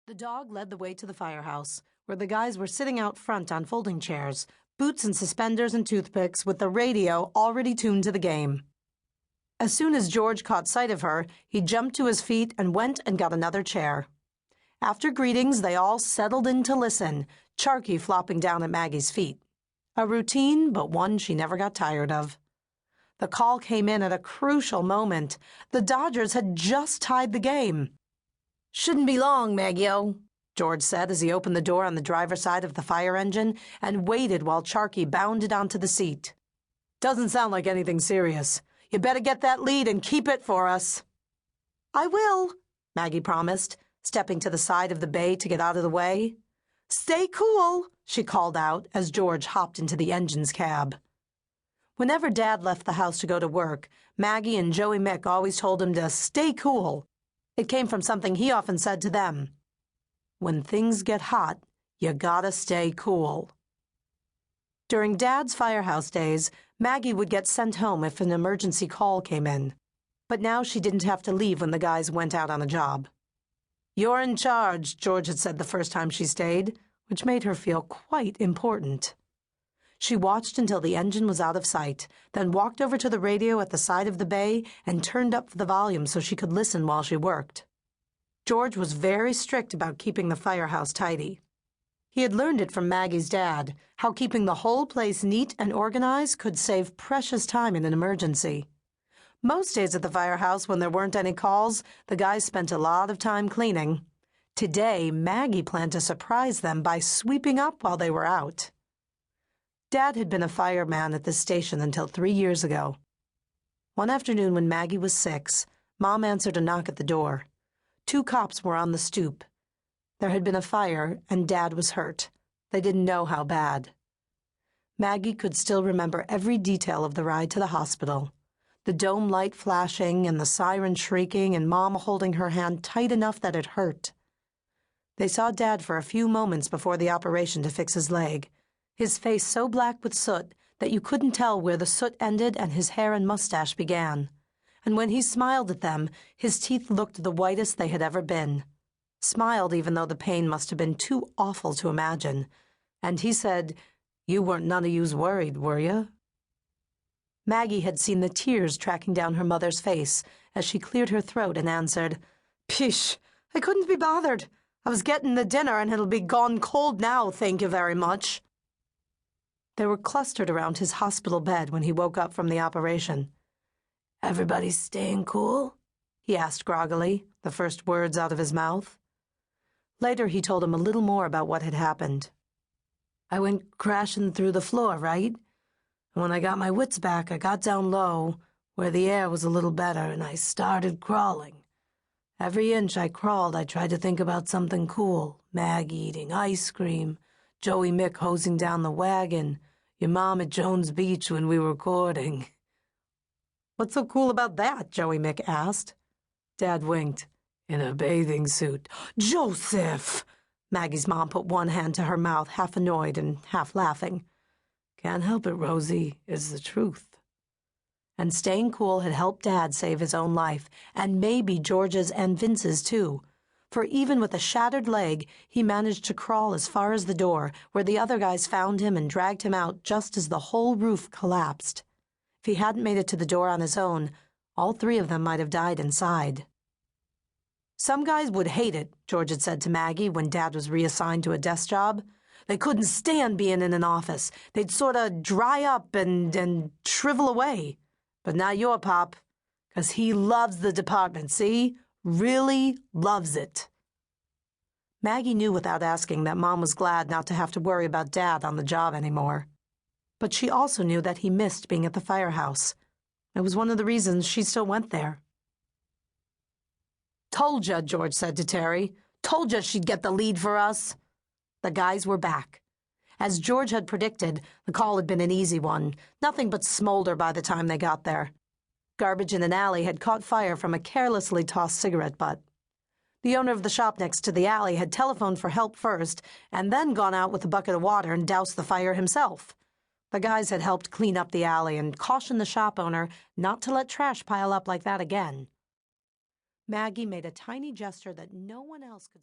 The dog led the way to the firehouse, where the guys were sitting out front on folding chairs, boots and suspenders and toothpicks, with the radio already tuned to the game. As soon as George caught sight of her, he jumped to his feet and went and got another chair. After greetings, they all settled in to listen, Charky flopping down at Maggie's feet. A routine, but one she never got tired of. The call came in at a crucial moment. The Dodgers had just tied the game. "Shouldn't be long, Maggie-o," George said as he opened the door on the driver's side of the fire engine and waited while Charky bounded onto the seat. "Doesn't sound like anything serious. You better get that lead and keep it for us." "I will," Maggie promised, stepping to the side of the bay to get out of the way. "Stay cool," she called out as George hopped into the engine's cab. Whenever Dad left the house to go to work, Maggie and Joey-Mick always told him to stay cool. It came from something he often said to them. When things get hot, you gotta stay cool. During Dad's firehouse days, Maggie would get sent home if an emergency call came in. But now she didn't have to leave when the guys went out on a job. "You're in charge," George had said the first time she stayed, which made her feel quite important. She watched until the engine was out of sight, then walked over to the radio at the side of the bay and turned up the volume so she could listen while she worked. George was very strict about keeping the firehouse tidy. He had learned it from Maggie's dad, how keeping the whole place neat and organized could save precious time in an emergency. Most days at the firehouse, when there weren't any calls, the guys spent a lot of time cleaning. Today, Maggie planned to surprise them by sweeping up while they were out. Dad had been a fireman at this station until 3 years ago. One afternoon when Maggie was 6, Mom answered a knock at the door. 2 cops were on the stoop. There had been a fire, and Dad was hurt. They didn't know how bad. Maggie could still remember every detail of the ride to the hospital. The dome light flashing and the siren shrieking and Mom holding her hand tight enough that it hurt. They saw Dad for a few moments before the operation to fix his leg, his face so black with soot that you couldn't tell where the soot ended and his hair and mustache began. And when he smiled at them, his teeth looked the whitest they had ever been. Smiled even though the pain must have been too awful to imagine. And he said, "You weren't none of yous worried, were you?" Maggie had seen the tears tracking down her mother's face as she cleared her throat and answered, "Pish, I couldn't be bothered. I was getting the dinner and it'll be gone cold now, thank you very much." They were clustered around his hospital bed when he woke up from the operation. "Everybody staying cool?" he asked groggily, the first words out of his mouth. Later he told him a little more about what had happened. "I went crashing through the floor, right? And when I got my wits back, I got down low, where the air was a little better, and I started crawling. Every inch I crawled, I tried to think about something cool, Maggie eating ice cream, Joey-Mick hosing down the wagon, your mom at Jones Beach when we were courting." "What's so cool about that?" Joey-Mick asked. Dad winked. "In a bathing suit." "Joseph!" Maggie's mom put one hand to her mouth, half annoyed and half laughing. "Can't help it, Rosie. It's the truth." And staying cool had helped Dad save his own life, and maybe George's and Vince's too. For even with a shattered leg, he managed to crawl as far as the door, where the other guys found him and dragged him out just as the whole roof collapsed. If he hadn't made it to the door on his own, all 3 of them might have died inside. "Some guys would hate it," George had said to Maggie when Dad was reassigned to a desk job. "They couldn't stand being in an office. They'd sort of dry up and shrivel away. But not your pop, 'cause he loves the department, see? Really loves it." Maggie knew without asking that Mom was glad not to have to worry about Dad on the job anymore. But she also knew that he missed being at the firehouse. It was one of the reasons she still went there. "Told ya," George said to Terry. "Told ya she'd get the lead for us." The guys were back. As George had predicted, the call had been an easy one, nothing but smolder by the time they got there. Garbage in an alley had caught fire from a carelessly tossed cigarette butt. The owner of the shop next to the alley had telephoned for help first, and then gone out with a bucket of water and doused the fire himself. The guys had helped clean up the alley and cautioned the shop owner not to let trash pile up like that again. Maggie made a tiny gesture that no one else could see.